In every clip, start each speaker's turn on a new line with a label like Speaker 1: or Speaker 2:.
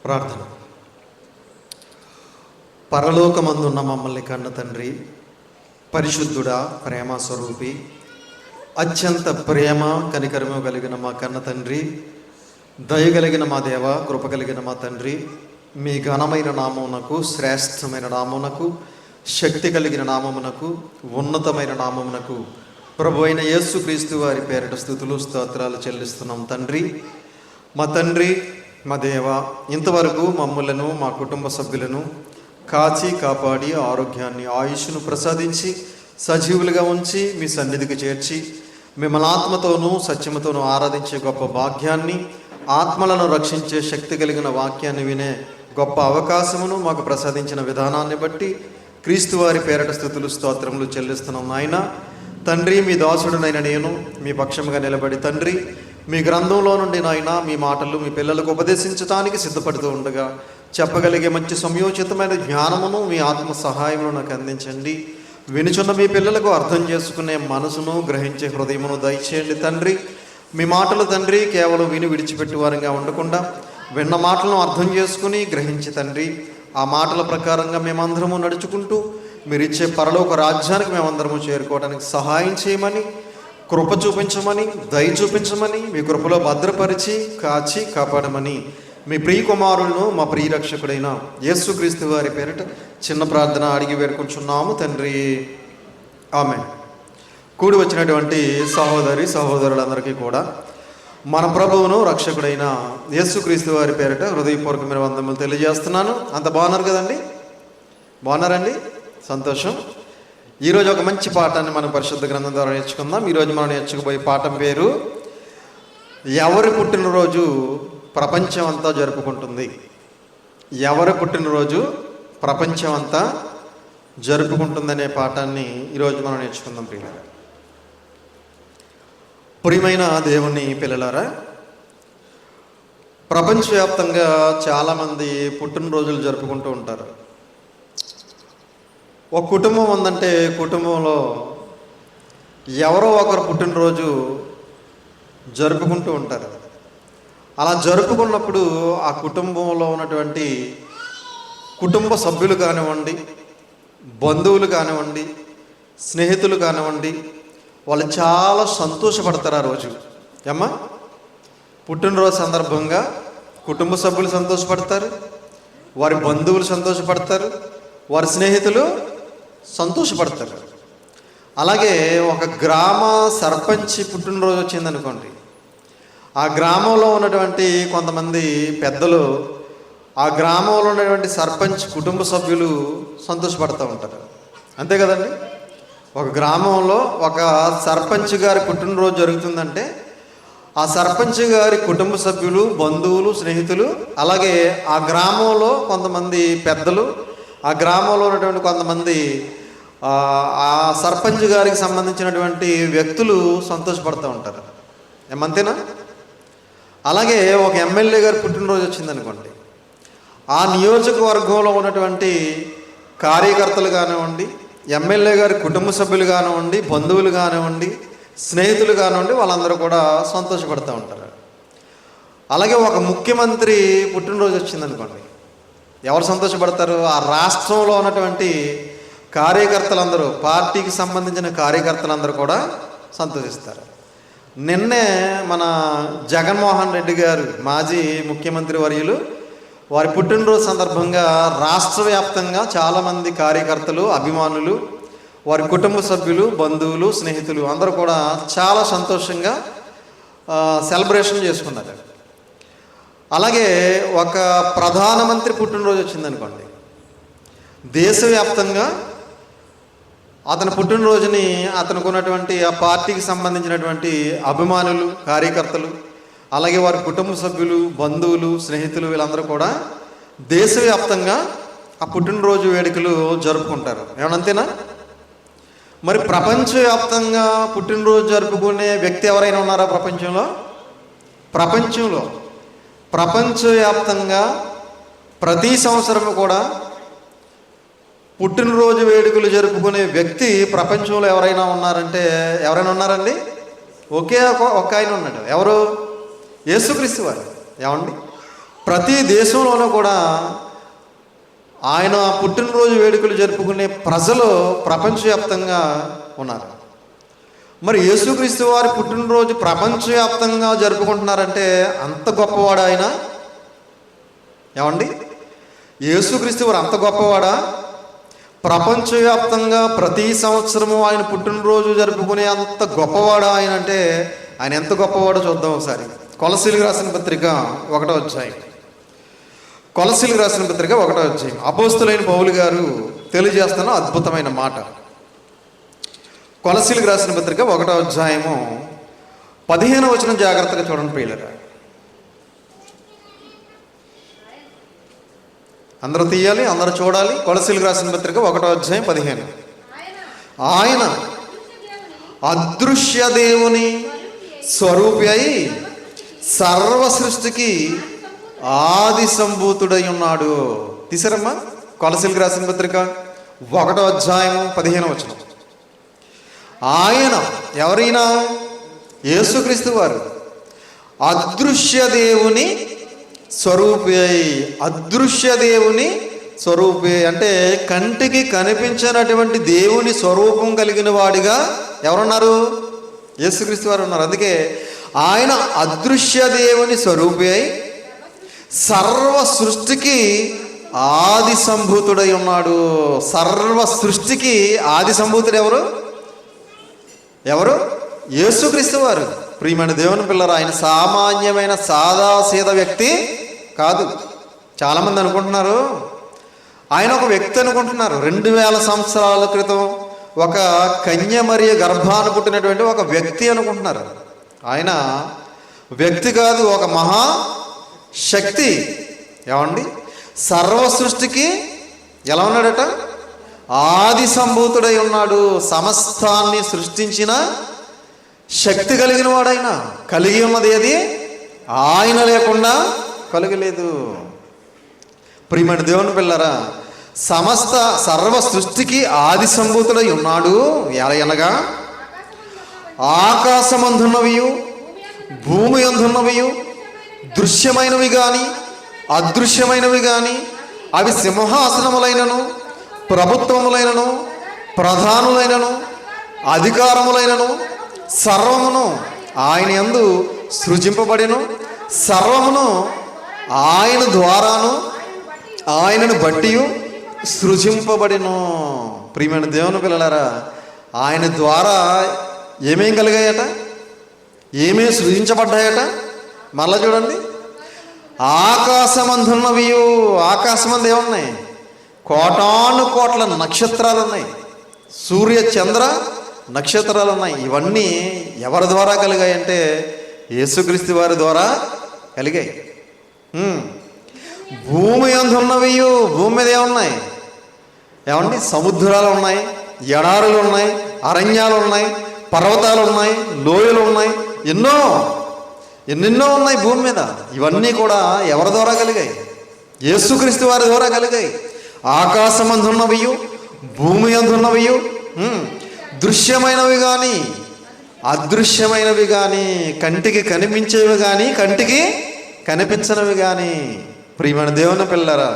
Speaker 1: ప్రార్థన. పరలోకమందున్న మమ్మల్ని కన్న తండ్రి, పరిశుద్ధుడా, ప్రేమ స్వరూపి, అత్యంత ప్రేమ కనికరము కలిగిన మా కన్న తండ్రి, దయగలిగిన మా దేవ, కృప కలిగిన మా తండ్రి, మీ ఘనమైన నామమునకు, శ్రేష్టమైన నామమునకు, శక్తి కలిగిన నామమునకు, ఉన్నతమైన నామమునకు ప్రభు అయిన యేసుక్రీస్తు వారి పేరిట స్తుతులు స్తోత్రాలు చెల్లిస్తున్నాం తండ్రి. మా తండ్రి, మా దేవ, ఇంతవరకు మమ్ములను, మా కుటుంబ సభ్యులను కాచి కాపాడి ఆరోగ్యాన్ని, ఆయుష్ను ప్రసాదించి సజీవులుగా ఉంచి మీ సన్నిధికి చేర్చి మిమ్మల్ని ఆత్మతోనూ సత్యముతోనూ ఆరాధించే గొప్ప భాగ్యాన్ని, ఆత్మలను రక్షించే శక్తి కలిగిన వాక్యాన్ని వినే గొప్ప అవకాశమును మాకు ప్రసాదించిన విధానాన్ని బట్టి క్రీస్తు వారి పేరట స్తుతులు స్తోత్రములు చెల్లిస్తున్నాం. నాయన తండ్రి, మీ దాసుడునైన నేను మీ పక్షముగా నిలబడి తండ్రి, మీ గ్రంథంలో నుండి నాయన మీ మాటలు మీ పిల్లలకు ఉపదేశించడానికి సిద్ధపడుతూ ఉండగా చెప్పగలిగే మంచి సమయోచితమైన జ్ఞానమును మీ ఆత్మ సహాయమును నాకు అందించండి. వినుచున్న మీ పిల్లలకు అర్థం చేసుకునే మనసును, గ్రహించే హృదయమును దయచేయండి తండ్రి. మీ మాటలు తండ్రి కేవలం విని విడిచిపెట్టి వారంగా ఉండకుండా విన్న మాటలను అర్థం చేసుకుని గ్రహించి తండ్రి, ఆ మాటల ప్రకారంగా మేమందరము నడుచుకుంటూ మీరిచ్చే పరలోక రాజ్యానికి మేమందరము చేరుకోవడానికి సహాయం చేయమని, కృప చూపించమని, దయ చూపించమని, మీ కృపలో భద్రపరిచి కాచి కాపాడమని మీ ప్రియ కుమారులను మా ప్రియ రక్షకుడైన యేసుక్రీస్తు వారి పేరిట చిన్న ప్రార్థన అడిగి వేడుకుంటున్నాము తండ్రి, ఆమేన్. కూడి వచ్చినటువంటి సహోదరి సహోదరులందరికీ కూడా మన ప్రభువును రక్షకుడైన యేసుక్రీస్తు వారి పేరిట హృదయపూర్వకమైన వందనములు తెలియజేస్తున్నాను. అంత బాగున్నారు కదండి? బాగున్నారండి? సంతోషం. ఈరోజు ఒక మంచి పాఠాన్ని మనం పరిశుద్ధ గ్రంథం ద్వారా నేర్చుకుందాం. ఈరోజు మనం నేర్చుకోబోయే పాఠం పేరు ఎవరి పుట్టినరోజు ప్రపంచం అంతా జరుపుకుంటుంది. ఎవరి పుట్టినరోజు ప్రపంచం అంతా జరుపుకుంటుందనే పాఠాన్ని ఈరోజు మనం నేర్చుకుందాం. ప్రియమైన దేవుని పిల్లలారా, ప్రపంచవ్యాప్తంగా చాలామంది పుట్టినరోజులు జరుపుకుంటూ ఉంటారు. ఒక కుటుంబం ఉందంటే కుటుంబంలో ఎవరో ఒకరు పుట్టినరోజు జరుపుకుంటూ ఉంటారు. అలా జరుపుకున్నప్పుడు ఆ కుటుంబంలో ఉన్నటువంటి కుటుంబ సభ్యులు కానివ్వండి, బంధువులు కానివ్వండి, స్నేహితులు కానివ్వండి, వాళ్ళు చాలా సంతోషపడతారు ఆ రోజు. ఏమ్మా, పుట్టినరోజు సందర్భంగా కుటుంబ సభ్యులు సంతోషపడతారు, వారి బంధువులు సంతోషపడతారు, వారి స్నేహితులు సంతోషపడతారు. అలాగే ఒక గ్రామ సర్పంచ్ పుట్టినరోజు వచ్చిందనుకోండి, ఆ గ్రామంలో ఉన్నటువంటి కొంతమంది పెద్దలు, ఆ గ్రామంలో ఉన్నటువంటి సర్పంచ్ కుటుంబ సభ్యులు సంతోషపడుతూ ఉంటారు. అంతే కదండి? ఒక గ్రామంలో ఒక సర్పంచ్ గారి పుట్టినరోజు జరుగుతుందంటే ఆ సర్పంచ్ గారి కుటుంబ సభ్యులు, బంధువులు, స్నేహితులు, అలాగే ఆ గ్రామంలో కొంతమంది పెద్దలు, ఆ గ్రామంలో ఉన్నటువంటి కొంతమంది ఆ సర్పంచ్ గారికి సంబంధించినటువంటి వ్యక్తులు సంతోషపడుతూ ఉంటారు. ఏమంతేనా? అలాగే ఒక ఎమ్మెల్యే గారి పుట్టినరోజు వచ్చిందనుకోండి, ఆ నియోజకవర్గంలో ఉన్నటువంటి కార్యకర్తలు కానివ్వండి, ఎమ్మెల్యే గారి కుటుంబ సభ్యులు కానివ్వండి, బంధువులు కానివ్వండి, స్నేహితులు కానివ్వండి, వాళ్ళందరూ కూడా సంతోషపడుతూ ఉంటారు. అలాగే ఒక ముఖ్యమంత్రి పుట్టినరోజు వచ్చిందనుకోండి, ఎవరు సంతోషపడతారు? ఆ రాష్ట్రంలో ఉన్నటువంటి కార్యకర్తలందరూ, పార్టీకి సంబంధించిన కార్యకర్తలందరూ కూడా సంతోషిస్తారు. నిన్నే మన జగన్మోహన్ రెడ్డి గారు, మాజీ ముఖ్యమంత్రి వర్యులు, వారి పుట్టినరోజు సందర్భంగా రాష్ట్ర వ్యాప్తంగా చాలామంది కార్యకర్తలు, అభిమానులు, వారి కుటుంబ సభ్యులు, బంధువులు, స్నేహితులు అందరూ కూడా చాలా సంతోషంగా సెలబ్రేషన్ చేసుకున్నారు. అలాగే ఒక ప్రధానమంత్రి పుట్టినరోజు వచ్చిందనుకోండి, దేశవ్యాప్తంగా అతని పుట్టినరోజుని అతనికి ఉన్నటువంటి ఆ పార్టీకి సంబంధించినటువంటి అభిమానులు, కార్యకర్తలు, అలాగే వారి కుటుంబ సభ్యులు, బంధువులు, స్నేహితులు వీళ్ళందరూ కూడా దేశవ్యాప్తంగా ఆ పుట్టినరోజు వేడుకలు జరుపుకుంటారు. ఏమనంతేనా? మరి ప్రపంచవ్యాప్తంగా పుట్టినరోజు జరుపుకునే వ్యక్తి ఎవరైనా ఉన్నారా ప్రపంచంలో? ప్రపంచవ్యాప్తంగా ప్రతి సంవత్సరము కూడా పుట్టినరోజు వేడుకలు జరుపుకునే వ్యక్తి ప్రపంచంలో ఎవరైనా ఉన్నారండి? ఒకే ఒక ఆయన ఉన్నాడు. ఎవరు? యేసుక్రీస్తు వారు. ఏమండి? ప్రతి దేశంలోనూ కూడా ఆయన పుట్టినరోజు వేడుకలు జరుపుకునే ప్రజలు ప్రపంచవ్యాప్తంగా ఉన్నారు. మరి యేసుక్రీస్తు వారి పుట్టినరోజు ప్రపంచవ్యాప్తంగా జరుపుకుంటున్నారంటే అంత గొప్పవాడా ఆయన? ఏమండి, యేసుక్రీస్తు వారు అంత గొప్పవాడా? ప్రపంచవ్యాప్తంగా ప్రతి సంవత్సరము ఆయన పుట్టినరోజు జరుపుకునే అంత గొప్పవాడా ఆయన అంటే ఆయన ఎంత గొప్పవాడో చూద్దాం ఒకసారి. కొలసీలకు రాసిన పత్రిక 1వ అధ్యాయం. కొలసీలకు రాసిన పత్రిక 1వ అధ్యాయం. అపోస్తులైన పౌలు గారు తెలియజేస్తున్న అద్భుతమైన మాట. కొలసీలకు రాసిన పత్రిక 1వ అధ్యాయము 15వ వచనం జాగ్రత్తగా చూడండి ప్రియులారా. అందరూ తీయాలి, అందరూ చూడాలి. కొలసీలకు రాసిన పత్రిక 1వ అధ్యాయం 15. ఆయన అదృశ్య దేవుని స్వరూపి అయి సర్వ సృష్టికి ఆది సంభూతుడై ఉన్నాడు. తీసారమ్మా? కొలసీలకు రాసిన పత్రిక 1వ అధ్యాయం 15వ వచనం. ఆయన ఎవరైనా? యేసుక్రీస్తు వారు అదృశ్య దేవుని స్వరూపి. అదృశ్య దేవుని స్వరూపి అంటే కంటికి కనిపించినటువంటి దేవుని స్వరూపం కలిగిన వాడిగా ఎవరున్నారు? యేసుక్రీస్తు వారు ఉన్నారు. అందుకే ఆయన అదృశ్య దేవుని స్వరూపి అయి సర్వ సృష్టికి ఆది సంభూతుడై ఉన్నాడు. సర్వ సృష్టికి ఆది సంభూతుడు ఎవరు? ఎవరు? యేసుక్రీస్తు వారు. ప్రియమైన దేవుని పిల్లలు, ఆయన సామాన్యమైన సాదాసీద వ్యక్తి కాదు. చాలామంది అనుకుంటున్నారు ఆయన ఒక వ్యక్తి అనుకుంటున్నారు. 2000 సంవత్సరాల క్రితం ఒక కన్య మరియ గర్భాన పుట్టినటువంటి ఒక వ్యక్తి అనుకుంటున్నారు. ఆయన వ్యక్తి కాదు, ఒక మహా శక్తి. ఏమండి, సర్వ సృష్టికి ఎలా ఉన్నాడట? ఆది సంభూతుడై ఉన్నాడు. సమస్తాన్ని సృష్టించిన శక్తి కలిగిన వాడైన. కలిగి ఉన్నది ఏది? ఆయన లేకుండా కలగలేదు. ప్రియమైన దేవుని పిల్లరా, సమస్త సర్వ సృష్టికి ఆది సంభూతుడై ఉన్నాడు. ఎలాగనగా ఆకాశమందున్నవియు భూమి అందున్నవియు దృశ్యమైనవి కానీ అదృశ్యమైనవి కానీ అవి సింహాసనములైనను ప్రభుత్వములైనను ప్రధానులైనను అధికారములైనను సర్వమును ఆయన యందు సృజింపబడిను. సర్వమును ఆయన ద్వారాను ఆయనను బట్టి సృజింపబడిను. ప్రియమైన దేవుని పిల్లలారా, ఆయన ద్వారా ఏమేం కలిగాయట? ఏమేమి సృజించబడ్డాయట? మళ్ళా చూడండి. ఆకాశమందున్నవి, ఆకాశమంది ఏమున్నాయి? కోటాను కోట్ల నక్షత్రాలు ఉన్నాయి. సూర్య చంద్ర నక్షత్రాలు ఉన్నాయి. ఇవన్నీ ఎవరి ద్వారా కలిగాయి అంటే యేసుక్రీస్తు వారి ద్వారా కలిగాయి. భూమి అందున్నవి, భూమి మీద ఏమున్నాయి? ఏమండి, సముద్రాలు ఉన్నాయి, ఎడారులు ఉన్నాయి, అరణ్యాలు ఉన్నాయి, పర్వతాలు ఉన్నాయి, లోయలు ఉన్నాయి, ఎన్నెన్నో ఉన్నాయి భూమి మీద. ఇవన్నీ కూడా ఎవరి ద్వారా కలిగాయి? యేసుక్రీస్తు వారి ద్వారా కలిగాయి. ఆకాశం అందున్నవి, భూమి అందున్నవి, దృశ్యమైనవి కానీ అదృశ్యమైనవి కానీ, కంటికి కనిపించేవి కానీ కంటికి కనిపించనివి కానీ. ప్రియమైన దేవుని పిల్లరా,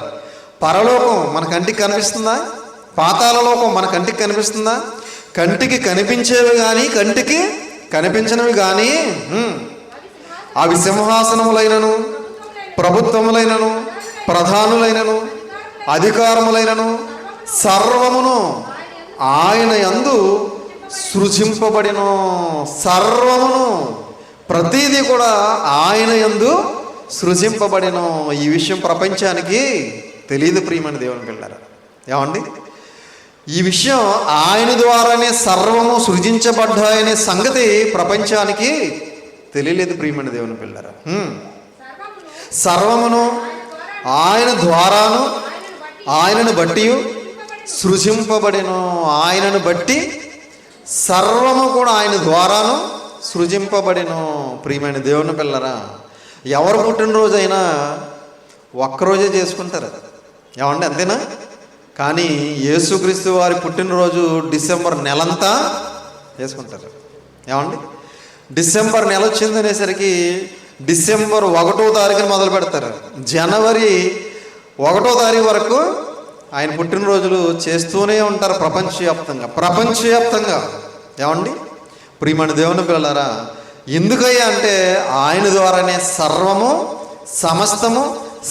Speaker 1: పరలోకం మన కంటికి కనిపిస్తుందా? పాతాళ లోకం మన కంటికి కనిపిస్తుందా? కంటికి కనిపించేవి కానీ కంటికి కనిపించినవి కానీ అవి సింహాసనములైనను ప్రభుత్వములైనను ప్రధానులైనను అధికారములైనను సర్వమును ఆయన యందు సృజింపబడిను. సర్వమును, ప్రతిదీ కూడా ఆయన యందు సృజింపబడిను. ఈ విషయం ప్రపంచానికి తెలియదు ప్రియమైన దేవుని పిల్లరా. ఏమండి, ఈ విషయం ఆయన ద్వారానే సర్వము సృజించబడ్డాయనే సంగతి ప్రపంచానికి తెలియలేదు ప్రియమైన దేవుని పిల్లరా. సర్వమును ఆయన ద్వారాను ఆయనను బట్టి సృజింపబడిను. ఆయనను బట్టి సర్వము కూడా ఆయన ద్వారాను సృజింపబడిను. ప్రియమైన దేవుని పిల్లరా, ఎవరు పుట్టినరోజైనా ఒక్కరోజే చేసుకుంటారు. ఏమండి, అంతేనా? కానీ యేసుక్రీస్తు వారి పుట్టినరోజు డిసెంబర్ నెలంతా చేసుకుంటారు. ఏమండి, డిసెంబర్ నెల వచ్చిందనేసరికి డిసెంబర్ 1వ తారీఖున మొదలు పెడతారు. జనవరి 1వ తారీఖు వరకు ఆయన పుట్టినరోజులు చేస్తూనే ఉంటారు ప్రపంచవ్యాప్తంగా. ఏమండి ప్రియమైన దేవుని పిల్లలారా, ఎందుకయ్యా అంటే ఆయన ద్వారానే సర్వము సమస్తము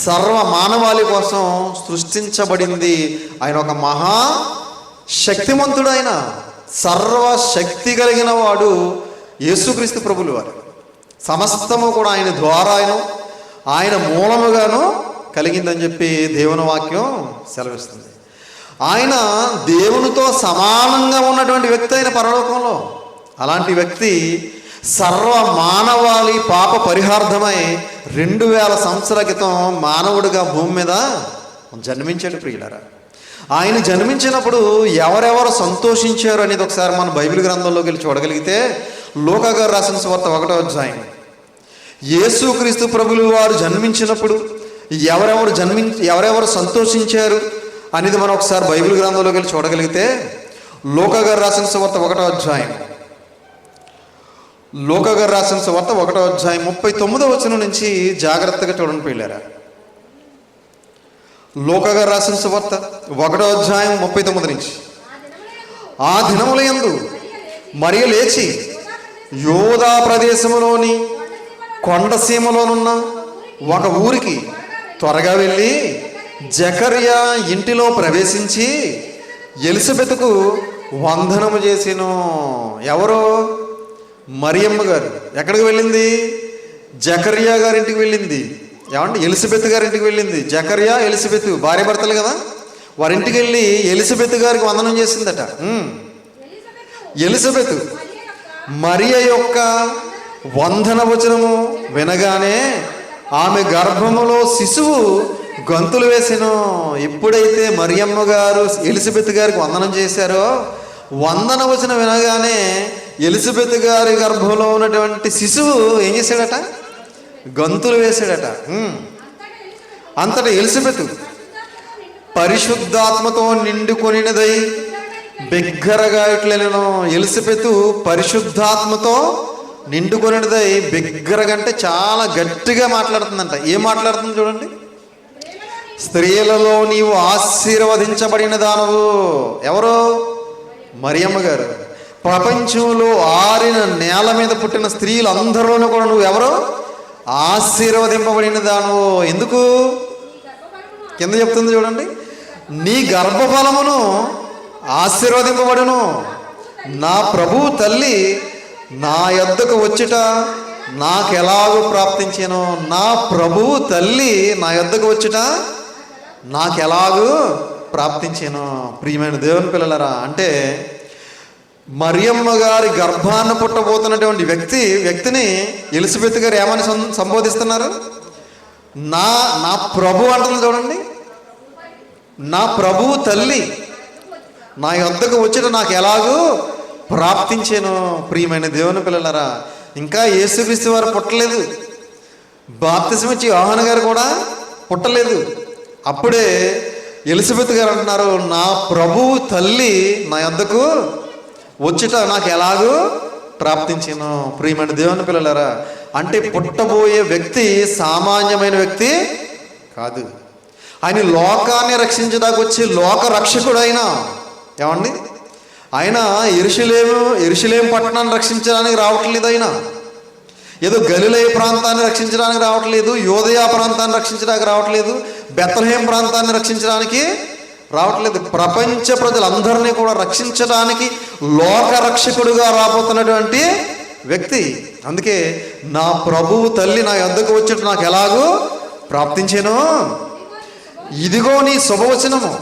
Speaker 1: సర్వ మానవాళి కోసం సృష్టించబడింది. ఆయన ఒక మహా శక్తిమంతుడు, ఆయన సర్వశక్తి కలిగిన వాడు యేసుక్రీస్తు ప్రభులు వారు. సమస్తము కూడా ఆయన ద్వారా ఆయన మూలముగాను కలిగిందని చెప్పి దేవుని వాక్యం సెలవిస్తుంది. ఆయన దేవునితో సమానంగా ఉన్నటువంటి వ్యక్తి అయిన పరలోకంలో. అలాంటి వ్యక్తి సర్వ మానవాళి పాప పరిహార్థమై 2000 సంవత్సరాల క్రితం మానవుడిగా భూమి మీద జన్మించాడు. ప్రియులారా, ఆయన జన్మించినప్పుడు ఎవరెవరు సంతోషించారు అనేది ఒకసారి మన బైబిల్ గ్రంథంలోకి వెళ్ళి చూడగలిగితే, లూకా గారు రాసిన సువార్త 1వ అధ్యాయం, యేసుక్రీస్తు ప్రభులు వారు జన్మించినప్పుడు ఎవరెవరు సంతోషించారు అనేది మనం ఒకసారి బైబిల్ గ్రంథంలోకి వెళ్ళి చూడగలిగితే, లూకా గారు రాసిన సువార్త 1వ అధ్యాయం, లూకా గారు రాసిన సువార్త 1వ అధ్యాయం 39వ వచనం నుంచి జాగ్రత్తగా చూడండి పిల్లారా. లూకా గారు రాసిన సువార్త 1వ అధ్యాయం 39 నుంచి, ఆ దినములయందు మరియ లేచి యోధా ప్రదేశములోని కొండసీమలోనున్న ఒక ఊరికి త్వరగా వెళ్ళి జకర్యా ఇంటిలో ప్రవేశించి ఎలిజబెతుకు వందనము చేసెను. ఎవరో? మరియమ్మ గారు. ఎక్కడికి వెళ్ళింది? జకర్యా గారింటికి వెళ్ళింది. ఏమంటే ఎలిజబెత్ గారింటికి వెళ్ళింది. జకర్యా ఎలిజబెత్ భార్య భర్తలు కదా, వారింటికి వెళ్ళి ఎలిజబెత్ గారికి వందనం చేసిందట. ఎలిజబెత్ మరియ యొక్క వందన వచనము వినగానే ఆమె గర్భములో శిశువు గంతులు వేసెను. ఎప్పుడైతే మరియమ్మ గారు ఎలిజబెత్ గారికి వందనం చేశారో, వందన వచనం వినగానే ఎలిజబెత్ గారి గర్భంలో ఉన్నటువంటి శిశువు ఏం చేశాడట? గంతులు వేశాడట. అంతటా ఎలిజబెత్ పరిశుద్ధాత్మతో నిండుకొనినదై బిగ్గరగా ఇట్లనెను. ఎలిజబెత్ పరిశుద్ధాత్మతో నిండుకొనినదై బిగ్గరగా అంటే చాలా గట్టిగా మాట్లాడుతుందంట. ఏం మాట్లాడుతుంది చూడండి. స్త్రీలలో నీవు ఆశీర్వదించబడిన దానవు. ఎవరు? మరియమ్మ గారు. ప్రపంచంలో ఆరిన నేల మీద పుట్టిన స్త్రీలందరిలోనూ కూడా నువ్వు ఎవరో ఆశీర్వదింపబడిన దానవు. ఎందుకు? కింద చెప్తుంది చూడండి, నీ గర్భఫలమును ఆశీర్వదింపబడును. నా ప్రభువు తల్లి నా యొద్దకు వచ్చుట నాకెలాగూ ప్రాప్తించాను. నా ప్రభువు తల్లి నా యొద్దకు వచ్చుట నాకెలాగూ ప్రాప్తించాను. ప్రియమైన దేవుని పిల్లలరా, అంటే మరియమ్మ గారి గర్భాన్ని పుట్టబోతున్నటువంటి వ్యక్తిని ఎలిజబెత్ గారు ఏమని సంబోధిస్తున్నారు? నా ప్రభు అంటుంది చూడండి. నా ప్రభువు తల్లి నా యొద్దకు వచ్చుట నాకు ఎలాగూ ప్రాప్తించాను. ప్రియమైన దేవుని పిల్లలరా, ఇంకా యేసుక్రీస్తు వారు పుట్టలేదు. బాప్తిసం ఇచ్చి యోహాను గారు కూడా పుట్టలేదు. అప్పుడే ఎలిజబెత్ గారు అంటున్నారు, నా ప్రభువు తల్లి నా యొద్దకు వచ్చుట నాకు ఎలాగూ ప్రాప్తించాను. ప్రియమైన దేవుని పిల్లలరా, అంటే పుట్టబోయే వ్యక్తి సామాన్యమైన వ్యక్తి కాదు. ఆయన లోకాన్ని రక్షించడానికి వచ్చి లోక రక్షకుడు. ఆయన ఏమండి, ఆయన యెరూషలేము పట్టణాన్ని రక్షించడానికి రావట్లేదు. ఆయన ఏదో గలిలయ ప్రాంతాన్ని రక్షించడానికి రావట్లేదు, యోదయా ప్రాంతాన్ని రక్షించడానికి రావట్లేదు, బెత్లెహేం ప్రాంతాన్ని రక్షించడానికి రావట్లేదు. ప్రపంచ ప్రజలందరినీ కూడా రక్షించడానికి లోక రక్షకుడుగా రాబోతున్నటువంటి వ్యక్తి. అందుకే నా ప్రభువు తల్లి నా యొద్దకు వచ్చేట నాకు ఎలాగూ ప్రాప్తించాను. ఇదిగో నీ శుభవచనము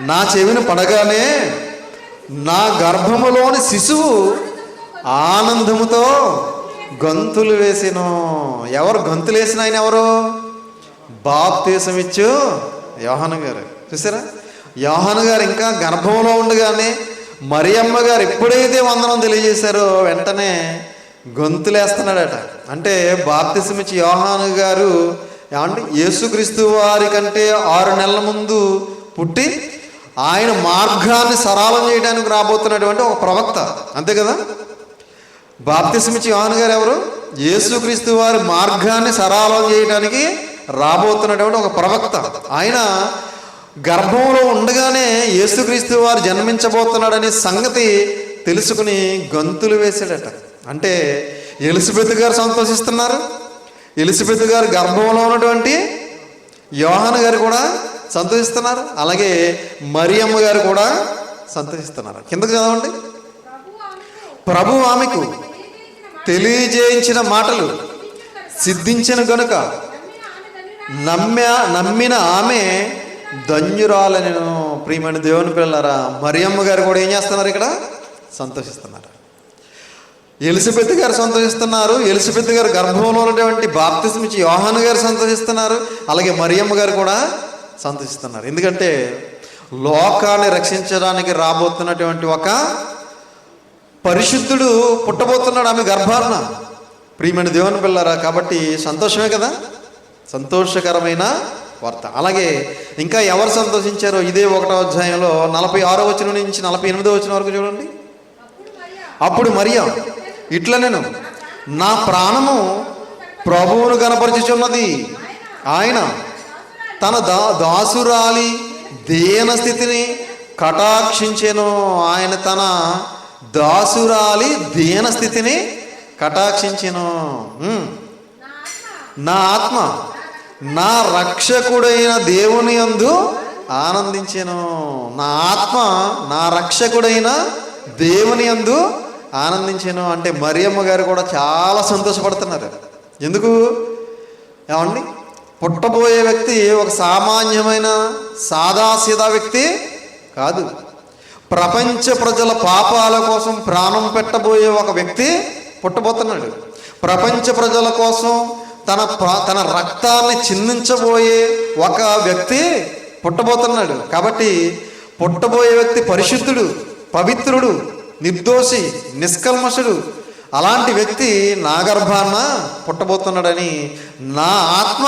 Speaker 1: నా చెవిని పడగానే నా గర్భములోని శిశువు ఆనందముతో గంతులు వేసెను. ఎవరు గంతులు వేసిన ఆయన? ఎవరు? బాప్తిసం ఇచ్చు యోహాను గారు. చూసారా, యోహాను గారు ఇంకా గర్భంలో ఉండగానే మరియమ్మ గారు ఎప్పుడైతే వందనం తెలియజేశారో వెంటనే గొంతులేస్తున్నాడట. అంటే బాప్తిసం ఇచ్చి యోహాను గారు ఏమంటే యేసుక్రీస్తు వారి కంటే 6 నెలల ముందు పుట్టి ఆయన మార్గాన్ని సరళం చేయడానికి రాబోతున్నటువంటి ఒక ప్రవక్త. అంతే కదా. బాప్తిసం ఇచ్చి యోహాను గారు ఎవరు? యేసుక్రీస్తు వారి మార్గాన్ని సరళం చేయడానికి రాబోతున్నటువంటి ఒక ప్రవక్త. ఆయన గర్భంలో ఉండగానే యేసుక్రీస్తు వారు జన్మించబోతున్నాడనే సంగతి తెలుసుకుని గంతులు వేసాడట. అంటే ఎలిజబెత్ గారు సంతోషిస్తున్నారు, ఎలిజబెత్ గారు గర్భంలో ఉన్నటువంటి యోహాను గారు కూడా సంతోషిస్తున్నారు, అలాగే మరియమ్మ గారు కూడా సంతోషిస్తున్నారు. కిందకు చదవండి. ప్రభు ఆమెకు తెలియజేయించిన మాటలు సిద్ధించిన గనుక నమ్మిన ఆమె ధన్యురాలనెను. ప్రియమైన దేవుని పిల్లలారా, మరియమ్మ గారు కూడా ఏం చేస్తున్నారు? ఇక్కడ సంతోషిస్తున్నారు. ఎలిజబెత్ గారు సంతోషిస్తున్నారు, ఎలిజబెత్ గారు గర్భంలో ఉన్నటువంటి బాప్తిస్మ ఇచ్చి యోహాను గారు సంతోషిస్తున్నారు, అలాగే మరియమ్మ గారు కూడా సంతోషిస్తున్నారు. ఎందుకంటే లోకాన్ని రక్షించడానికి రాబోతున్నటువంటి ఒక పరిశుద్ధుడు పుట్టబోతున్నాడు ఆమె గర్భాన. ప్రియమైన దేవుని పిల్లరా, కాబట్టి సంతోషమే కదా, సంతోషకరమైన వార్త. అలాగే ఇంకా ఎవరు సంతోషించారో ఇదే 1వ అధ్యాయంలో 46వ వచనం నుంచి 48వ వచనం వరకు చూడండి. అప్పుడు మరియా ఇట్లా, నేను నా ప్రాణము ప్రభువును కనపరచుచున్నది, ఆయన తన దాసురాలి దీన స్థితిని కటాక్షించెను. ఆయన తన దాసురాలి దీన స్థితిని కటాక్షించెను. నా ఆత్మ నా రక్షకుడైన దేవుని యందు ఆనందించెను. నా ఆత్మ నా రక్షకుడైన దేవుని యందు ఆనందించెను. అంటే మరియమ్మ గారు కూడా చాలా సంతోషపడుతున్నారు. ఎందుకు? ఏమండి, పుట్టబోయే వ్యక్తి ఒక సామాన్యమైన సాదాసీదా వ్యక్తి కాదు. ప్రపంచ ప్రజల పాపాల కోసం ప్రాణం పెట్టబోయే ఒక వ్యక్తి పుట్టబోతున్నాడు. ప్రపంచ ప్రజల కోసం తన రక్తాన్ని చిందించబోయే ఒక వ్యక్తి పుట్టబోతున్నాడు. కాబట్టి పుట్టబోయే వ్యక్తి పరిశుద్ధుడు, పవిత్రుడు, నిర్దోషి, నిష్కల్మషుడు. అలాంటి వ్యక్తి నా గర్భాన పుట్టబోతున్నాడని నా ఆత్మ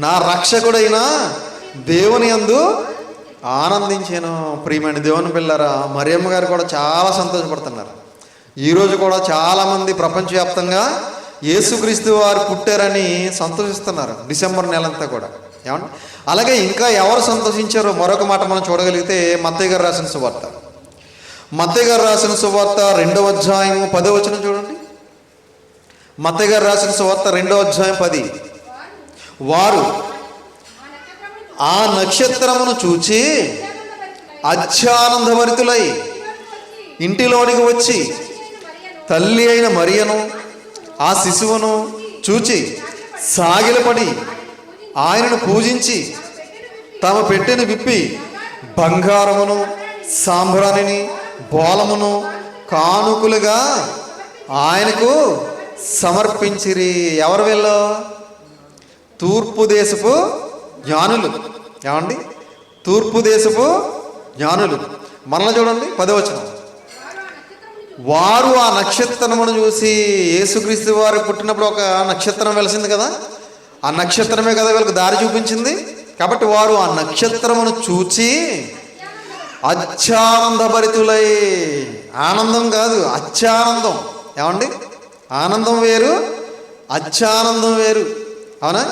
Speaker 1: నా రక్షకుడైన దేవుని యందు ఆనందించాను. ప్రియమైన దేవుని పిల్లరా, మరియమ్మ గారు కూడా చాలా సంతోషపడుతున్నారు. ఈరోజు కూడా చాలామంది ప్రపంచవ్యాప్తంగా యేసుక్రీస్తు వారు పుట్టారని సంతోషిస్తున్నారు డిసెంబర్ నెలంతా కూడా. ఏమండి, అలాగే ఇంకా ఎవరు సంతోషించారో మరొక మాట మనం చూడగలిగితే మత్తయి గారు రాసిన సువార్త, మత్తయి గారు రాసిన సువార్త 2వ అధ్యాయం 10వ వచనం చూడండి. మత్తయి గారు రాసిన సువార్త 2వ అధ్యాయం 10. వారు ఆ నక్షత్రమును చూచి అత్యానందభరితులై ఇంటిలోనికి వచ్చి తల్లి అయిన మరియను ఆ శిశువును చూచి సాగిలపడి ఆయనను పూజించి తమ పెట్టెను విప్పి బంగారమును సాంబ్రాణిని బోలమును కానుకలుగా ఆయనకు సమర్పించిరి. ఎవరు వీళ్ళు? తూర్పు దేశపు జ్ఞానులు. ఏమండి, తూర్పు దేశపు జ్ఞానులు. మరలా చూడండి 10వ వచనం. వారు ఆ నక్షత్రమును చూసి, యేసుక్రీస్తు వారు పుట్టినప్పుడు ఒక నక్షత్రం వెలిసింది కదా, ఆ నక్షత్రమే కదా వీళ్ళకి దారి చూపించింది. కాబట్టి వారు ఆ నక్షత్రమును చూచి అత్యానందభరితులై, ఆనందం కాదు అత్యానందం. ఏమండి, ఆనందం వేరు, అత్యానందం వేరు. అవునా?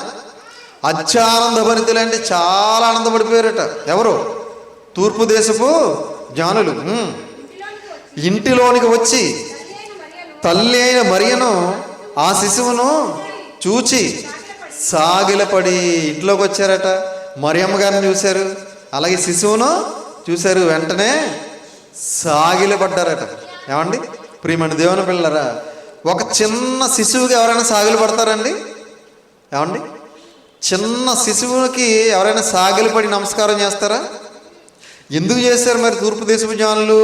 Speaker 1: అత్యానందభరితులు అంటే చాలా ఆనందపడిపోయారట. ఎవరు? తూర్పు దేశపు జ్ఞానులు. ఇంటిలోనికి వచ్చి తల్లి అయిన మరియను ఆ శిశువును చూచి సాగిలపడి, ఇంట్లోకి వచ్చారట, మరియమ్మ గారిని చూశారు, అలాగే శిశువును చూశారు, వెంటనే సాగిలపడ్డారట. ఏమండి, ప్రియమైన దేవుని పిల్లరా, ఒక చిన్న శిశువుకి ఎవరైనా సాగిలు పడతారండి? ఏమండి, చిన్న శిశువుకి ఎవరైనా సాగిలపడి నమస్కారం చేస్తారా? ఎందుకు చేశారు మరి తూర్పు దేశపు జ్ఞానులు?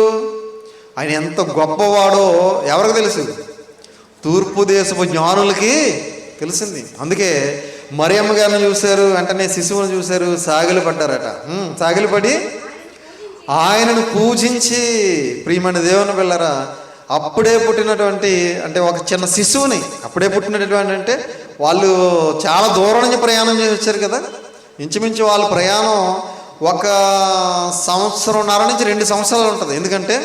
Speaker 1: ఆయన ఎంత గొప్పవాడో ఎవరికి తెలుసు? తూర్పు దేశపు జ్ఞానులకి తెలిసింది. అందుకే మరియమ్మ గారిని చూశారు, వెంటనే శిశువును చూశారు, సాగిలు పడ్డారట. సాగిలు పడి ఆయనను పూజించి, ప్రియమైన దేవుని పిల్లరా, అప్పుడే పుట్టినటువంటి అంటే ఒక చిన్న శిశువుని, అప్పుడే పుట్టినటువంటి అంటే వాళ్ళు చాలా దూరం నుంచి ప్రయాణం చేసి వచ్చారు కదా. ఇంచుమించు వాళ్ళ ప్రయాణం 1 సంవత్సరంన్నర నుంచి 2 సంవత్సరాలు ఉంటుంది. ఎందుకంటే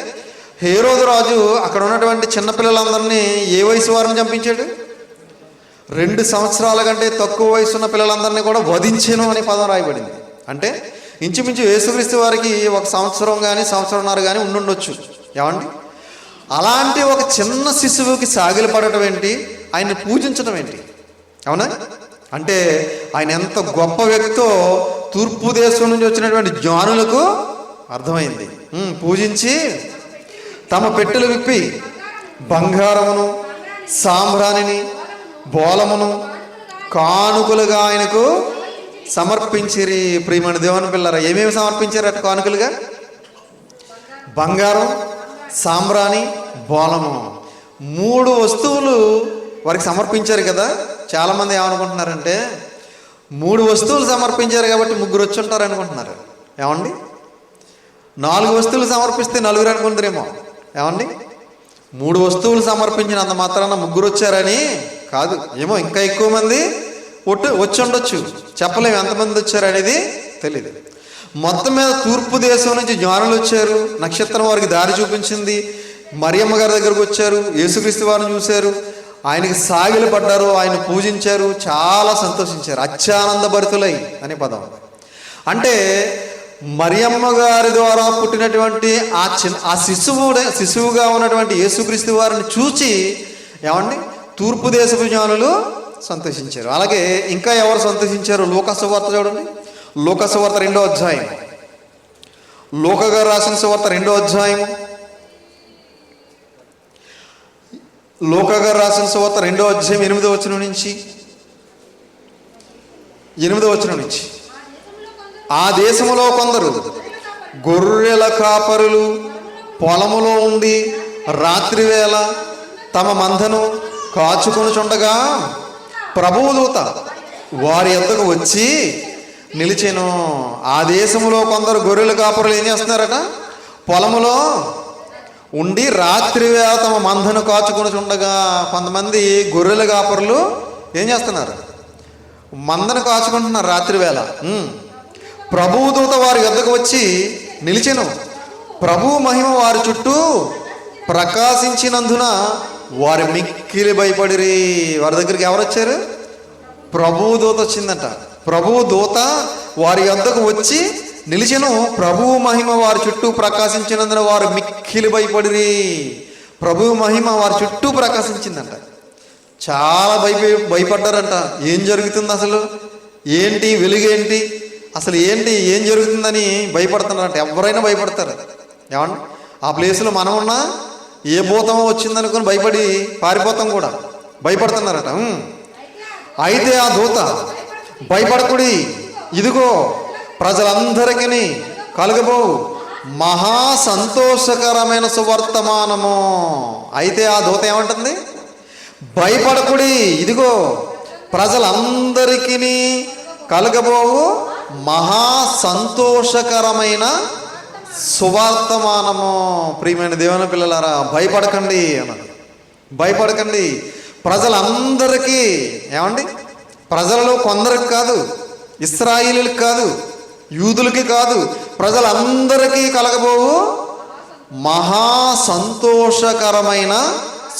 Speaker 1: హేరోదు రాజు అక్కడ ఉన్నటువంటి చిన్నపిల్లలందరినీ ఏ వయసు వారిని చంపించాడు? 2 సంవత్సరాల కంటే తక్కువ వయసున్న పిల్లలందరినీ కూడా వధించెను అనే పదం రాయబడింది. అంటే ఇంచుమించు యేసుక్రీస్తు వారికి 1 సంవత్సరం కానీ సంవత్సరంన్నర కానీ ఉండుండొచ్చు. ఏమండి, అలాంటి ఒక చిన్న శిశువుకి సాగిలపడటం ఏంటి, ఆయన్ని పూజించడం ఏంటి? అవునా? అంటే ఆయన ఎంత గొప్ప వ్యక్తో తూర్పు దేశం నుంచి వచ్చినటువంటి జ్ఞానులకు అర్థమైంది. పూజించి తమ పెట్టెలు విప్పి బంగారమును సాంబ్రాణిని బోలమును కానుకలుగా ఆయనకు సమర్పించిరి. ప్రియమైన దేవుని పిల్లరా, ఏమేమి సమర్పించారు అటు కానుకలుగా? బంగారం, సాంబ్రాణి, బోలము, 3 వస్తువులు వారికి సమర్పించారు కదా. చాలామంది ఏమనుకుంటున్నారంటే 3 వస్తువులు సమర్పించారు కాబట్టి 3 వచ్చి ఉంటారు అనుకుంటున్నారు. ఏమండి, 4 వస్తువులు సమర్పిస్తే 4 అనుకుంటారేమో. ఏమండి, 3 వస్తువులు సమర్పించినంత మాత్రాన 3 వచ్చారని కాదు. ఏమో ఇంకా ఎక్కువ మంది వచ్చి ఉండొచ్చు, చెప్పలేము ఎంతమంది వచ్చారు అనేది తెలియదు. మొత్తం మీద తూర్పు దేశం నుంచి జ్ఞానులు వచ్చారు. నక్షత్రం వారికి దారి చూపించింది. మరియమ్మ గారి దగ్గరకు వచ్చారు, యేసుక్రీస్తు వారిని చూశారు, ఆయనకి సాగిలు పడ్డారు, ఆయన పూజించారు, చాలా సంతోషించారు. అత్యానంద భరితులై అనే పదం. అంటే మరియమ్మ గారి ద్వారా పుట్టినటువంటి ఆ శిశువుగా ఉన్నటువంటి యేసుక్రీస్తు వారిని చూచి ఏమండి తూర్పు దేశపు జ్ఞానులు సంతోషించారు. అలాగే ఇంకా ఎవరు సంతోషించారు? లూకా సువార్త చూడండి. లూకా సువార్త 2వ అధ్యాయం. లూకా గారు రాసిన సువార్త 2వ అధ్యాయం. లూకా గారు రాసిన సువార్త 2వ అధ్యాయం 8వ వచనం నుంచి 8వ వచనం నుంచి, ఆ దేశములో కొందరు గొర్రెల కాపరులు పొలములో ఉండి రాత్రివేళ తమ మందను కాచుకొనుచుండగా ప్రభువు దూత వారి యొద్దకు వచ్చి నిలిచెను. ఆ దేశములో కొందరు గొర్రెల కాపరులు ఏం చేస్తున్నారట? పొలములో ఉండి రాత్రివేళ తమ మందను కాచుకొనుచుండగా. కొంతమంది గొర్రెల కాపరులు ఏం చేస్తున్నారు? మందను కాచుకుంటున్నారు రాత్రివేళ. ప్రభువు దూత వారి యొద్దకు వచ్చి నిలిచెను. ప్రభువు మహిమ వారి చుట్టూ ప్రకాశించినందున వారి మిక్కిలి భయపడిరి. వారి దగ్గరికి ఎవరు వచ్చారు? ప్రభువు దూత వచ్చిందంట. ప్రభువు దూత వారి యొద్దకు వచ్చి నిలిచెను. ప్రభువు మహిమ వారి చుట్టూ ప్రకాశించినందున వారు మిక్కిలి భయపడిరి. ప్రభువు మహిమ వారి చుట్టూ ప్రకాశించిందంట. చాలా భయపడ్డారంట. ఏం జరుగుతుంది అసలు, ఏంటి వెలుగేంటి, అసలు ఏంటి, ఏం జరుగుతుందని భయపడుతున్నారంట. ఎవరైనా భయపడతారు. ఏమండి, ఆ ప్లేస్లో మనం ఉన్నా ఏ భూతమో వచ్చిందనుకుని భయపడి పారిపోతాం కూడా, భయపడుతున్నారట. అయితే ఆ దూత భయపడకుడి, ఇదిగో ప్రజలందరికీ కలుగబో మహా సంతోషకరమైన సువర్తమానము. అయితే ఆ దూత ఏమంటుంది? భయపడకుడి, ఇదిగో ప్రజలందరికీ కలుగబోవు మహా సంతోషకరమైన సువర్తమానము. ప్రియమైన దేవుని పిల్లలారా, భయపడకండి అన్నది. భయపడకండి, ప్రజలందరికీ. ఏమండి, ప్రజలలో కొందరికి కాదు, ఇశ్రాయేలీలకు కాదు, యూదులకి కాదు, ప్రజలందరికీ కలగబోవు మహా సంతోషకరమైన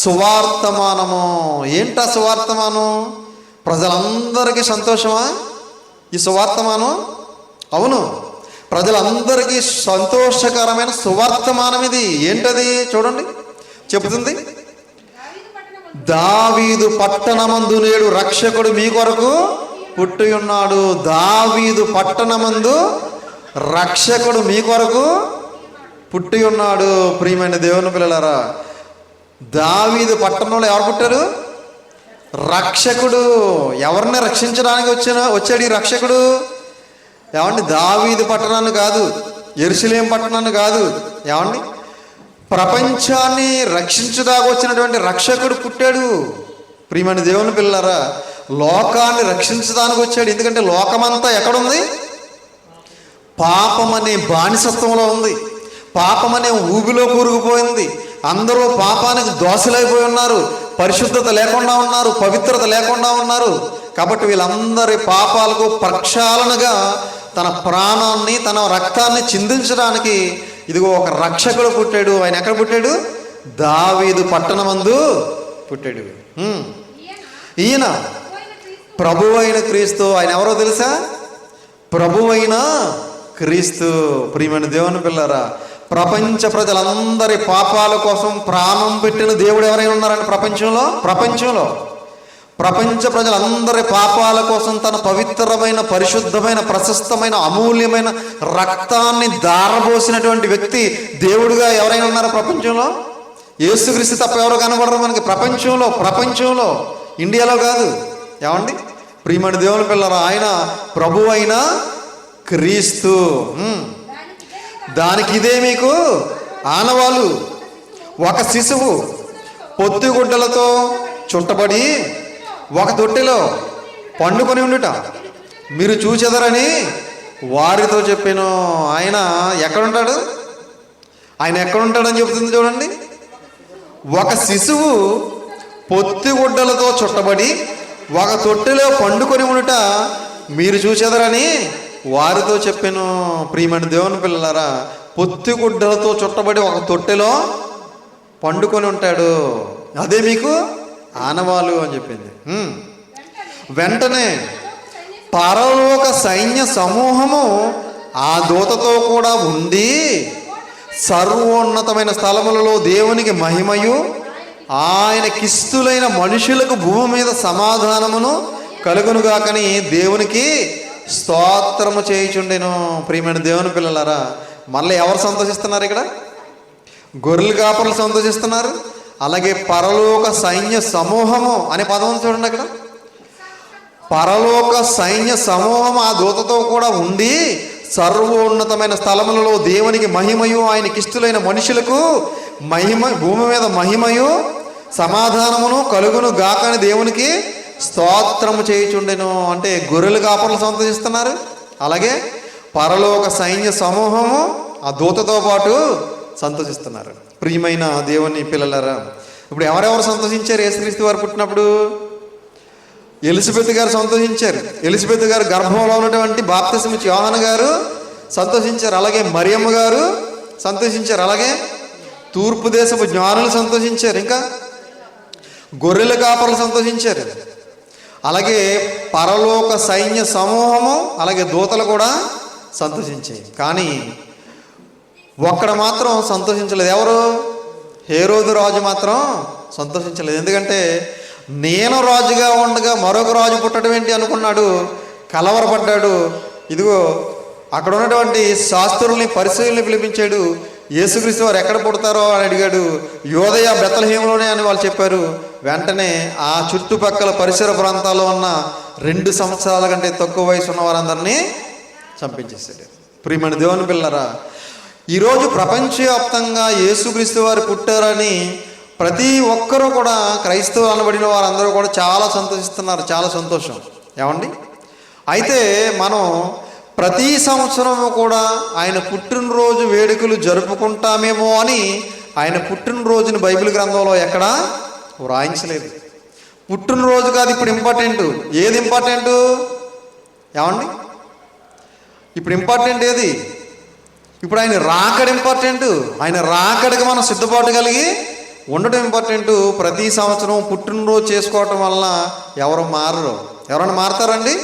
Speaker 1: సువార్తమానము. ఏంటా సువార్తమానం? ప్రజలందరికీ సంతోషమా ఈ సువార్తమానం? అవును, ప్రజలందరికీ సంతోషకరమైన సువార్తమానం ఇది. ఏంటది చూడండి, చెబుతుంది. దావీదు పట్టణమందు నేడు రక్షకుడు మీ కొరకు పుట్టి ఉన్నాడు. దావీదు పట్టణమందు రక్షకుడు మీ కొరకు పుట్టి ఉన్నాడు. ప్రియమైన దేవుని పిల్లలారా, దావీదు పట్టణంలో ఎవరు పుట్టారు? రక్షకుడు. ఎవరిని రక్షించడానికి వచ్చాడు ఈ రక్షకుడు? ఏమండి, దావీదు పట్టణాన్ని కాదు, యెరూషలేము పట్టణాన్ని కాదు. ఏమండి, ప్రపంచాన్ని రక్షించడానికి వచ్చినటువంటి రక్షకుడు పుట్టాడు. ప్రియమైన దేవుని పిల్లలారా, లోకాన్ని రక్షించడానికి వచ్చాడు. ఎందుకంటే లోకమంతా ఎక్కడుంది? పాపం అనే బానిసత్వంలో ఉంది. పాపం అనే ఊబిలో కూరుకుపోయింది. అందరూ పాపానికి దోషులైపోయి ఉన్నారు. పరిశుద్ధత లేకుండా ఉన్నారు, పవిత్రత లేకుండా ఉన్నారు. కాబట్టి వీళ్ళందరి పాపాలకు ప్రక్షాళనగా తన ప్రాణాన్ని, తన రక్తాన్ని చిందించడానికి ఇదిగో ఒక రక్షకుడు పుట్టాడు. ఆయన ఎక్కడ పుట్టాడు? దావీదు పట్టణమందు పుట్టాడు. ఈయన ప్రభువైన క్రీస్తు. ఆయన ఎవరో తెలుసా? ప్రభువైన క్రీస్తు. ప్రియమైన దేవుని పిల్లరా, ప్రపంచ ప్రజలందరి పాపాల కోసం ప్రాణం పెట్టిన దేవుడు ఎవరైనా ఉన్నారండి ప్రపంచంలో ప్రపంచ ప్రజలందరి పాపాల కోసం తన పవిత్రమైన, పరిశుద్ధమైన, ప్రశస్తమైన, అమూల్యమైన రక్తాన్ని ధారపోసినటువంటి వ్యక్తి దేవుడుగా ఎవరైనా ఉన్నారా ప్రపంచంలో? యేసుక్రీస్తు తప్ప ఎవరు కనబడరు మనకి ప్రపంచంలో ఇండియాలో కాదు. ఏమండి ప్రియమైన దేవుని పిల్లరా, ఆయన ప్రభు అయిన క్రీస్తు. దానికి ఇదే మీకు ఆనవాలు. ఒక శిశువు పొత్తిగుడ్డలతో చుట్టబడి ఒక తొట్టెలో పండుకొని ఉండుట మీరు చూచెదరని వారితో చెప్పాను. ఆయన ఎక్కడుంటాడు? ఆయన ఎక్కడుంటాడని చెబుతుంది చూడండి. ఒక శిశువు పొత్తిగుడ్డలతో చుట్టబడి ఒక తొట్టెలో పండుకొని ఉండుట మీరు చూచెదరని వారితో చెప్పాను. ప్రియమైన దేవుని పిల్లలారా, పొత్తిగుడ్డలతో చుట్టబడి ఒక తొట్టెలో పండుకొని ఉంటాడు, అదే మీకు ఆనవాలు అని చెప్పింది. వెంటనే పరలోక సైన్య సమూహము ఆ దూతతో కూడా ఉండి సర్వోన్నతమైన స్థలములలో దేవునికి మహిమయు ఆయనకిస్తులైన మనుషులకు భూమి మీద సమాధానమును కలుగునుగాకని దేవునికి స్తోత్రము చేయుచుండెను. ప్రియమైన దేవుని పిల్లలారా, మళ్ళీ ఎవరు సంతోషిస్తున్నారు ఇక్కడ? గొర్రెలు కాపరులు సంతోషిస్తున్నారు. అలాగే పరలోక సైన్య సమూహము అనే పదం చూడండి అక్కడ. పరలోక సైన్య సమూహం ఆ దూతతో కూడా ఉండి సర్వోన్నతమైన స్థలములలో దేవునికి మహిమయు ఆయనకిష్టులైన మనుషులకు భూమి మీద మహిమయు సమాధానమును కలుగును గాకని దేవునికి స్తోత్రము చేయుచుండెను. అంటే గొర్రెలు కాపరులు సంతోషిస్తున్నారు. అలాగే పరలోక సైన్య సమూహము ఆ దూతతో పాటు సంతోషిస్తున్నారు. ప్రియమైన దేవుని పిల్లలారా, ఇప్పుడు ఎవరెవరు సంతోషించారు యేసుక్రీస్తు వారు పుట్టినప్పుడు? ఎలిజబెత్ గారు సంతోషించారు. ఎలిజబెత్ గారు గర్భంలో ఉన్నటువంటి బాప్తిస్మిచ్చి యోహాను గారు సంతోషించారు. అలాగే మరియమ్మ గారు సంతోషించారు. అలాగే తూర్పు దేశపు జ్ఞానులు సంతోషించారు. ఇంకా గొర్రెల కాపరులు సంతోషించారు. అలాగే పరలోక సైన్య సమూహము అలాగే దూతలు కూడా సంతోషించాయి. కానీ ఒక్కడ మాత్రం సంతోషించలేదు. ఎవరు? హేరోదు రాజు మాత్రం సంతోషించలేదు. ఎందుకంటే నేను రాజుగా ఉండగా మరొక రాజు పుట్టడం ఏంటి అనుకున్నాడు, కలవరపడ్డాడు. ఇదిగో అక్కడ ఉన్నటువంటి శాస్త్రుల్ని, పరిశీలనని పిలిపించాడు. యేసుక్రీస్తు వారు ఎక్కడ పుడతారో అని అడిగాడు. యోదయ బెత్లెహేములోనే అని వాళ్ళు చెప్పారు. వెంటనే ఆ చుట్టుపక్కల పరిసర ప్రాంతాల్లో ఉన్న 2 సంవత్సరాల కంటే తక్కువ వయసు ఉన్న వారందరినీ చంపించేశాడు. ప్రియమైన దేవుని పిల్లరా, ఈరోజు ప్రపంచవ్యాప్తంగా యేసుక్రీస్తు వారు పుట్టారని ప్రతి ఒక్కరూ కూడా, క్రైస్తవులు అనబడిన వారందరూ కూడా చాలా సంతోషిస్తున్నారు. చాలా సంతోషం. ఏమండి? అయితే మనం ప్రతి సంవత్సరము కూడా ఆయన పుట్టినరోజు వేడుకలు జరుపుకుంటామేమో అని ఆయన పుట్టినరోజుని బైబిల్ గ్రంథంలో ఎక్కడా వ్రాయించలేదు. పుట్టినరోజు కాదు ఇప్పుడు ఇంపార్టెంట్. ఏది ఇంపార్టెంట్? ఏమండి? ఇప్పుడు ఇంపార్టెంట్ ఏది? ఇప్పుడు ఆయన రాకడ ఇంపార్టెంట్. ఆయన రాకడికి మనం సిద్ధపాటు కలిగి ఉండటం ఇంపార్టెంట్. ప్రతి సంవత్సరం పుట్టినరోజు చేసుకోవటం వలన ఎవరు మారరు. ఎవరైనా మారతారండి?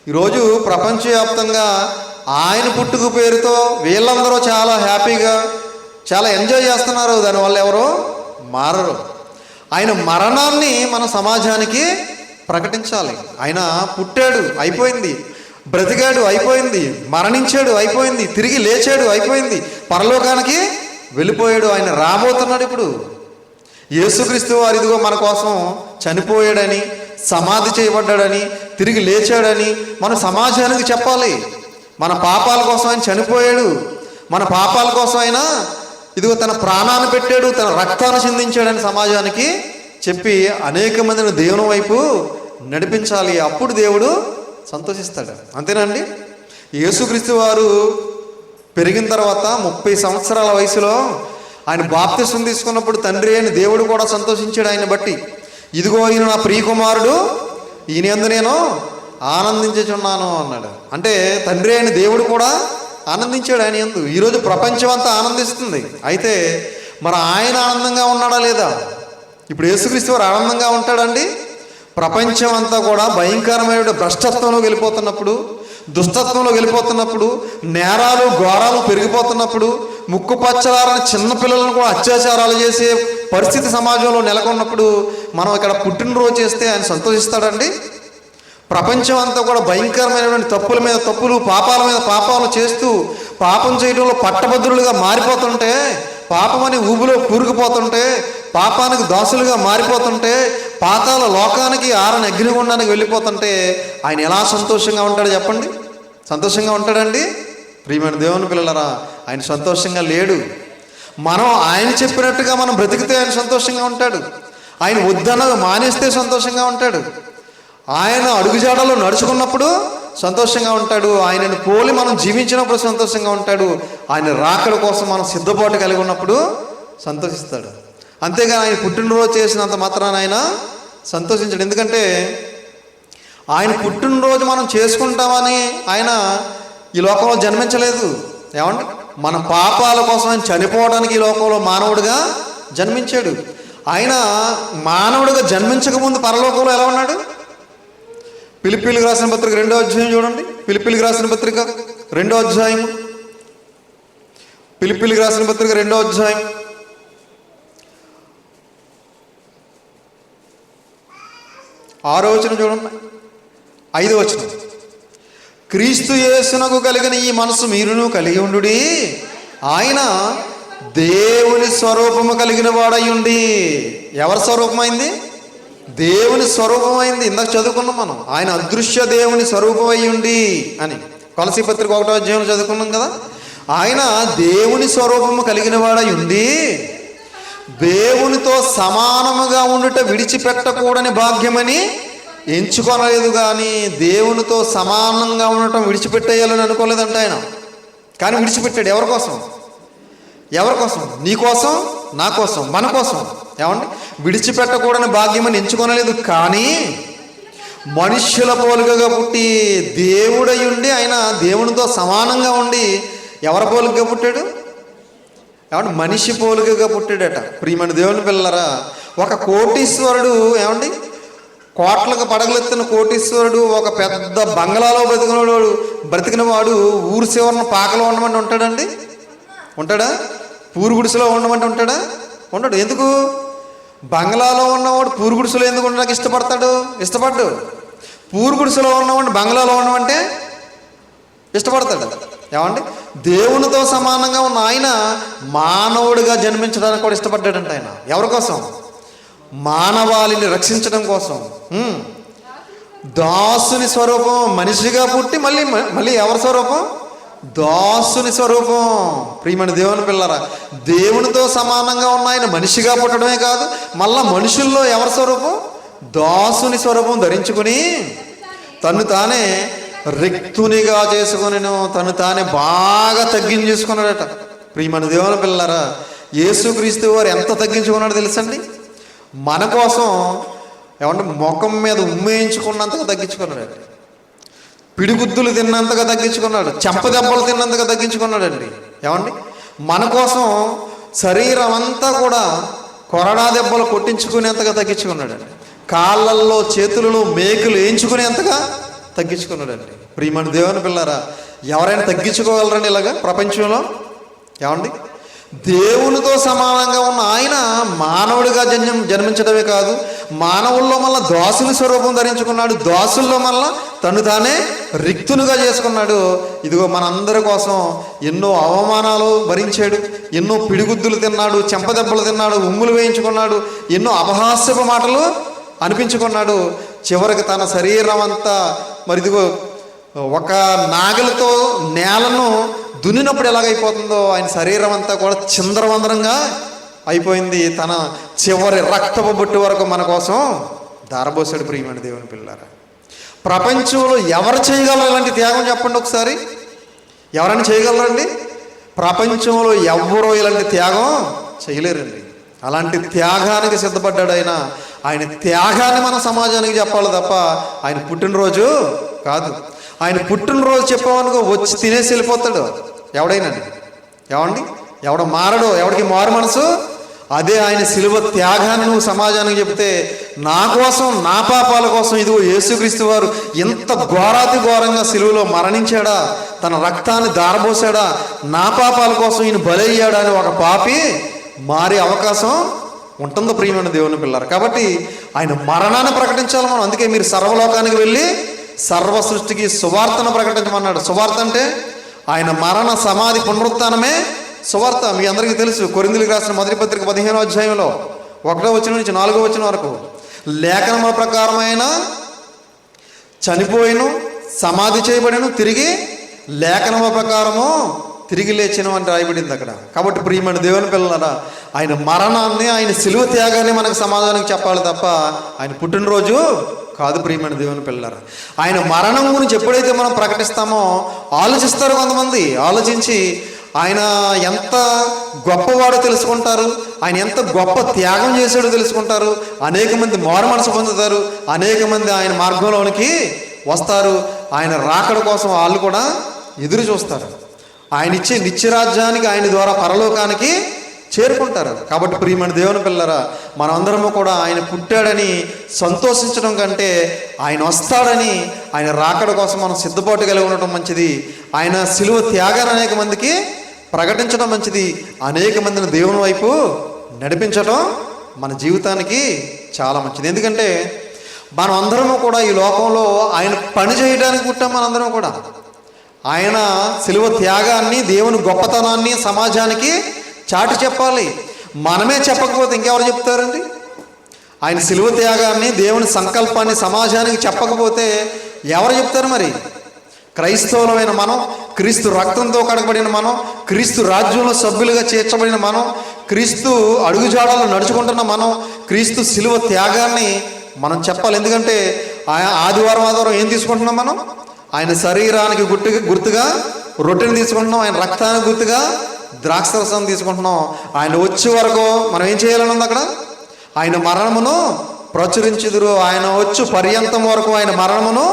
Speaker 1: ఈరోజు ప్రపంచవ్యాప్తంగా ఆయన పుట్టుక పేరుతో వీళ్ళందరూ చాలా హ్యాపీగా చాలా ఎంజాయ్ చేస్తున్నారు. దానివల్ల ఎవరు మారరు. ఆయన మరణాన్ని మన సమాజానికి ప్రకటించాలి. ఆయన పుట్టాడు, అయిపోయింది. బ్రతికాడు, అయిపోయింది. మరణించాడు, అయిపోయింది. తిరిగి లేచాడు, అయిపోయింది. పరలోకానికి వెళ్ళిపోయాడు. ఆయన రాబోతున్నాడు. ఇప్పుడు యేసుక్రీస్తు వారు ఇదిగో మన కోసం చనిపోయాడని, సమాధి చేయబడ్డాడని, తిరిగి లేచాడని మన సమాజానికి చెప్పాలి. మన పాపాల కోసం ఆయన చనిపోయాడు. మన పాపాల కోసం ఆయన ఇదిగో తన ప్రాణాన్ని పెట్టాడు, తన రక్తాన్ని చిందించాడని సమాజానికి చెప్పి అనేక మందిని దేవుని వైపు నడిపించాలి. అప్పుడు దేవుడు సంతోషిస్తాడు. అంతేనండి? యేసుక్రీస్తు వారు పెరిగిన తర్వాత 30 సంవత్సరాల వయసులో ఆయన బాప్తిసం తీసుకున్నప్పుడు తండ్రి అయిన దేవుడు కూడా సంతోషించాడు ఆయన బట్టి. ఇదిగో ఈయన నా ప్రియకుమారుడు, ఈయన యందు నేను ఆనందించుచున్నాను అన్నాడు. అంటే తండ్రి అయిన దేవుడు కూడా ఆనందించాడు ఆయన యందు. ఈరోజు ప్రపంచం అంతా ఆనందిస్తుంది. అయితే మరి ఆయన ఆనందంగా ఉన్నాడా లేదా? ఇప్పుడు యేసుక్రీస్తు వారు ఆనందంగా ఉంటాడండి? ప్రపంచం అంతా కూడా భయంకరమైన భ్రష్టత్వంలో వెళ్ళిపోతున్నప్పుడు, దుష్టత్వంలో వెళ్ళిపోతున్నప్పుడు, నేరాలు ఘోరాలు పెరిగిపోతున్నప్పుడు, ముక్కుపచ్చలారని చిన్నపిల్లలను కూడా అత్యాచారాలు చేసే పరిస్థితి సమాజంలో నెలకొన్నప్పుడు మనం ఇక్కడ పుట్టినరోజు చేస్తే ఆయన సంతోషిస్తాడండి? ప్రపంచం అంతా కూడా భయంకరమైనటువంటి తప్పుల మీద తప్పులు, పాపాల మీద పాపాలు చేస్తూ పాపం చేయడంలో పట్టభద్రులుగా మారిపోతుంటే, పాపమని ఊబిలో కూరుకుపోతుంటే, పాపానికి దాసులుగా మారిపోతుంటే, పాతాల లోకానికి ఆరని అగ్నిగుండానికి వెళ్ళిపోతుంటే ఆయన ఎలా సంతోషంగా ఉంటాడు చెప్పండి? సంతోషంగా ఉంటాడండి? ప్రియమైన దేవుని పిల్లలరా, ఆయన సంతోషంగా లేడు. మనం ఆయన చెప్పినట్టుగా మనం బ్రతికితే ఆయన సంతోషంగా ఉంటాడు. ఆయన వద్దన్నది మానేస్తే సంతోషంగా ఉంటాడు. ఆయన అడుగుజాడలో నడుచుకున్నప్పుడు సంతోషంగా ఉంటాడు. ఆయనను పోలి మనం జీవించినప్పుడు సంతోషంగా ఉంటాడు. ఆయన రాకడ కోసం మనం సిద్ధపాటు కలిగి ఉన్నప్పుడు సంతోషిస్తాడు. అంతేగాని ఆయన పుట్టినరోజు చేసినంత మాత్రాన ఆయన సంతోషించాడు. ఎందుకంటే ఆయన పుట్టినరోజు మనం చేసుకుంటామని ఆయన ఈ లోకంలో జన్మించలేదు. ఏమంటే మన పాపాల కోసం ఆయన చనిపోవడానికి ఈ లోకంలో మానవుడిగా జన్మించాడు. ఆయన మానవుడిగా జన్మించక ముందు పరలోకంలో ఎలా ఉన్నాడు? ఫిలిప్పీయులకు రాసిన పత్రిక 2వ అధ్యాయం చూడండి. ఫిలిప్పీయులకు రాసిన పత్రిక 2వ అధ్యాయం, ఫిలిప్పీయులకు రాసిన పత్రిక 2వ అధ్యాయం 6వ వచనం చూడండి, 5వ వచనం. క్రీస్తు యేసునకు కలిగిన ఈ మనసు మీరును కలిగి ఉండుడి. ఆయన దేవుని స్వరూపము కలిగిన వాడయ్యుండి. ఎవరి స్వరూపమైంది? దేవుని స్వరూపమైంది. ఇందాక చదువుకున్నాం మనం, ఆయన అదృశ్య దేవుని స్వరూపం అయ్యుండి అని కొలసీ పత్రిక 1వ అధ్యాయంలో చదువుకున్నాం కదా. ఆయన దేవుని స్వరూపము కలిగిన వాడై ఉండి దేవునితో సమానముగా ఉండుట విడిచిపెట్టకూడని భాగ్యమని ఎంచుకోలేదు. కానీ దేవునితో సమానంగా ఉండటం విడిచిపెట్టేయాలని అనుకోలేదంట ఆయన. కానీ విడిచిపెట్టాడు. ఎవరి కోసం? ఎవరి కోసం? నీ కోసం, నా కోసం, మన కోసం. ఏమండి? విడిచిపెట్టకూడని భాగ్యమని ఎంచుకోనలేదు. కానీ మనుష్యుల పోలికగా పుట్టి దేవుడై ఉండి ఆయన దేవునితో సమానంగా ఉండి ఎవరి పోలికగా పుట్టాడు? ఏమండి? మనిషి పోలికగా పుట్టాడట. ప్రియమైన దేవుని పిల్లరా, ఒక కోటీశ్వరుడు, ఏమండి, కోట్లకు పడగలెత్తిన కోటీశ్వరుడు ఒక పెద్ద బంగ్లాలో బ్రతికిన వాడు ఊరు చివరన పాకలో ఉండమంటే ఉంటాడండి? ఉంటాడా? పూరు గుడిసెలో ఉండమంటే ఉంటాడా? ఉండడు. ఎందుకు? బంగ్లాలో ఉన్నవాడు పూరు గుడిసెలో ఎందుకు ఉండడానికి ఇష్టపడతాడు? ఇష్టపడ్డు. పూరు గుడిసెలో ఉన్నవాడు బంగ్లాలో ఉండమంటే ఇష్టపడతాడు. ఏమండి? దేవునితో సమానంగా ఉన్న ఆయన మానవుడిగా జన్మించడానికి కూడా ఇష్టపడ్డాడంట. ఆయన ఎవరి కోసం? మానవాళిని రక్షించడం కోసం. దాసుని స్వరూపం, మనిషిగా పుట్టి మళ్ళీ ఎవరి స్వరూపం? దాసుని స్వరూపం. ప్రియమైన దేవుని పిల్లరా, దేవునితో సమానంగా ఉన్న ఆయన మనిషిగా పుట్టడమే కాదు, మళ్ళా మనుషుల్లో ఎవరి స్వరూపం? దాసుని స్వరూపం ధరించుకుని తను తానే రిక్తునిగా చేసుకుని తను తానే బాగా తగ్గించేసుకున్నాడట. ప్రియమైన దేవుని పిల్లరా, యేసుక్రీస్తు వారు ఎంత తగ్గించుకున్నాడో తెలుసండి? మన కోసం ఏమంటే ముఖం మీద ఉమ్మేయించుకున్నంతగా తగ్గించుకున్నాడండి. పిడిగుద్దులు తిన్నంతగా తగ్గించుకున్నాడు. చెంపదెబ్బలు తిన్నంతగా తగ్గించుకున్నాడండి. ఏమండి? మన కోసం శరీరం అంతా కూడా కొరడా దెబ్బలు కొట్టించుకునేంతగా తగ్గించుకున్నాడండి. కాళ్ళల్లో చేతులలో మేకులు వేయించుకునేంతగా తగ్గించుకున్నాడండి. ప్రియమైన దేవుని పిల్లరా, ఎవరైనా తగ్గించుకోగలరండి ఇలాగా ప్రపంచంలో? ఏమండి? దేవునితో సమానంగా ఉన్న ఆయన మానవుడిగా జన్మించడమే కాదు, మానవుల్లో మళ్ళా దాసుని స్వరూపం ధరించుకున్నాడు. దాసుల్లో మళ్ళా తను తానే రిక్తునిగా చేసుకున్నాడు. ఇదిగో మనందరి కోసం ఎన్నో అవమానాలు భరించాడు, ఎన్నో పిడిగుద్దులు తిన్నాడు, చెంపదెబ్బలు తిన్నాడు, ఉమ్ములు వేయించుకున్నాడు, ఎన్నో అపహాస్యపు మాటలు అనిపించుకున్నాడు. చివరికి తన శరీరం అంతా మరి ఇదిగో ఒక నాగలితో నేలను దున్నినప్పుడు ఎలాగైపోతుందో ఆయన శరీరం అంతా కూడా చిందరవందరంగా అయిపోయింది. తన చివరి రక్తపు బొట్టు వరకు మన కోసం ధారబోసాడు. ప్రియమైన దేవుని పిల్లారా, ప్రపంచంలో ఎవరు చేయగలరు ఇలాంటి త్యాగం? చెప్పండి ఒకసారి. ఎవరైనా చేయగలరండి? ప్రపంచంలో ఎవరో ఇలాంటి త్యాగం చేయలేరండి. అలాంటి త్యాగానికి సిద్ధపడ్డాడు ఆయన. ఆయన త్యాగాన్ని మన సమాజానికి చెప్పాలి తప్ప ఆయన పుట్టినరోజు కాదు. ఆయన పుట్టినరోజు చెప్పామనుకో వచ్చి తినేసి వెళ్ళిపోతాడు ఎవడైనా. ఏమండి? ఎవడ మారడు, ఎవడికి మారు మనసు అదే ఆయన సిలువ త్యాగాన్ని నువ్వు సమాజానికి చెప్తే, నా కోసం, నా పాపాల కోసం ఇదిగో యేసుక్రీస్తు వారు ఇంత ఘోరాతి ఘోరంగా సిలువలో మరణించాడా, తన రక్తాన్ని దారబోసాడా, నా పాపాల కోసం ఈయన బలయ్యాడా అని ఒక పాపి మారే అవకాశం ఉంటుందో ప్రియమైన దేవుని పిల్లలు. కాబట్టి ఆయన మరణాన్ని ప్రకటించాలి మనం. అందుకే మీరు సర్వలోకానికి వెళ్ళి సర్వ సృష్టికి సువార్తను ప్రకటించమన్నాడు. సువార్త అంటే ఆయన మరణ సమాధి పునరుత్థానమే సువార్త. మీ అందరికీ తెలుసు, కొరింథీయులకు రాసిన మొదటి పత్రిక 15వ అధ్యాయంలో 1వ వచనం నుంచి 4వ వచనం వరకు, లేఖనముల ప్రకారం ఆయన చనిపోయిను, సమాధి చేయబడిను, తిరిగి లేఖనముల ప్రకారము తిరిగి లేచిన అని రాయబడింది అక్కడ. కాబట్టి ప్రియమైన దేవుని పిల్లలారా, ఆయన మరణాన్ని, ఆయన సిలువ త్యాగాన్ని మనకు సమాధానం చెప్పాలి తప్ప ఆయన పుట్టినరోజు కాదు. ప్రియమైన దేవుని పిల్లలారా, ఆయన మరణం గురించి ఎప్పుడైతే మనం ప్రకటిస్తామో ఆలోచిస్తారు కొంతమంది. ఆలోచించి ఆయన ఎంత గొప్పవాడో తెలుసుకుంటారు, ఆయన ఎంత గొప్ప త్యాగం చేశాడో తెలుసుకుంటారు. అనేక మంది మారు మనసు పొందుతారు, అనేక మంది ఆయన మార్గంలోనికి వస్తారు. ఆయన రాకడ కోసం వాళ్ళు కూడా ఎదురు చూస్తారు. ఆయన ఇచ్చే నిత్యరాజ్యానికి, ఆయన ద్వారా పరలోకానికి చేరుకుంటారు. కాబట్టి ప్రియమైన దేవుని పిల్లరా, మనమందరము కూడా ఆయన పుట్టాడని సంతోషించడం కంటే ఆయన వస్తాడని, ఆయన రాకడ కోసం మనం సిద్ధపాటు కలిగి ఉండటం మంచిది. ఆయన సిలువ త్యాగాన్ని అనేక మందికి ప్రకటించడం మంచిది. అనేక మందిని దేవుని వైపు నడిపించడం మన జీవితానికి చాలా మంచిది. ఎందుకంటే మనం అందరము కూడా ఈ లోకంలో ఆయన పని చేయడానికి పుట్టాం. మనందరం కూడా ఆయన సిలువ త్యాగాన్ని, దేవుని గొప్పతనాన్ని సమాజానికి చాటి చెప్పాలి. మనమే చెప్పకపోతే ఇంకెవరు చెప్తారండి? ఆయన సిలువ త్యాగాన్ని, దేవుని సంకల్పాన్ని సమాజానికి చెప్పకపోతే ఎవరు చెప్తారు? మరి క్రైస్తవులమైన మనం, క్రీస్తు రక్తంతో కడగబడిన మనం, క్రీస్తు రాజ్యంలో సభ్యులుగా చేర్చబడిన మనం, క్రీస్తు అడుగుజాడల్లో నడుచుకుంటున్న మనం, క్రీస్తు సిలువ త్యాగాన్ని మనం చెప్పాలి. ఎందుకంటే ఆదివారం ఏం తీసుకుంటున్నాం మనం? ఆయన శరీరానికి గుర్తుగా రొట్టెని తీసుకుంటున్నాం, ఆయన రక్తానికి గుర్తుగా ద్రాక్షరసం తీసుకుంటున్నాం. ఆయన వచ్చే వరకు మనం ఏం చేయాలని ఉంది అక్కడ? ఆయన మరణమును ప్రచురించుదురు. ఆయన వచ్చు పర్యంతం వరకు ఆయన మరణమును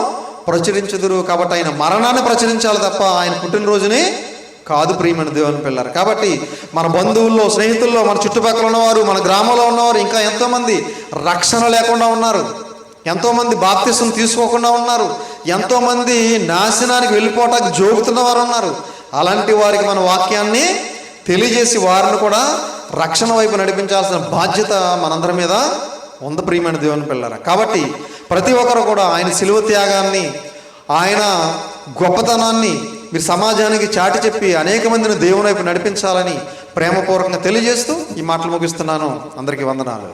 Speaker 1: ప్రచురించుదురు. కాబట్టి ఆయన మరణాన్ని ప్రచురించాలి తప్ప ఆయన పుట్టినరోజుని కాదు ప్రియమైన దేవుని పిల్లలు. కాబట్టి మన బంధువుల్లో, స్నేహితుల్లో, మన చుట్టుపక్కల ఉన్నవారు, మన గ్రామంలో ఉన్నవారు ఇంకా ఎంతోమంది రక్షణ లేకుండా ఉన్నారు. ఎంతోమంది బాప్తిసం తీసుకోకుండా ఉన్నారు. ఎంతోమంది నాశనానికి వెళ్ళిపోవటానికి జోగుతున్న వారు ఉన్నారు. అలాంటి వారికి మన వాక్యాన్ని తెలియజేసి వారిని కూడా రక్షణ వైపు నడిపించాల్సిన బాధ్యత మనందరి మీద ఉంది ప్రియమైన దేవుని పిల్లరా. కాబట్టి ప్రతి ఒక్కరు కూడా ఆయన సిలువ త్యాగాన్ని, ఆయన గొప్పతనాన్ని మీరు సమాజానికి చాటి చెప్పి అనేక మందిని దేవుని వైపు నడిపించాలని ప్రేమపూర్వకంగా తెలియజేస్తూ ఈ మాటలు ముగిస్తున్నాను. అందరికీ వందనాలు.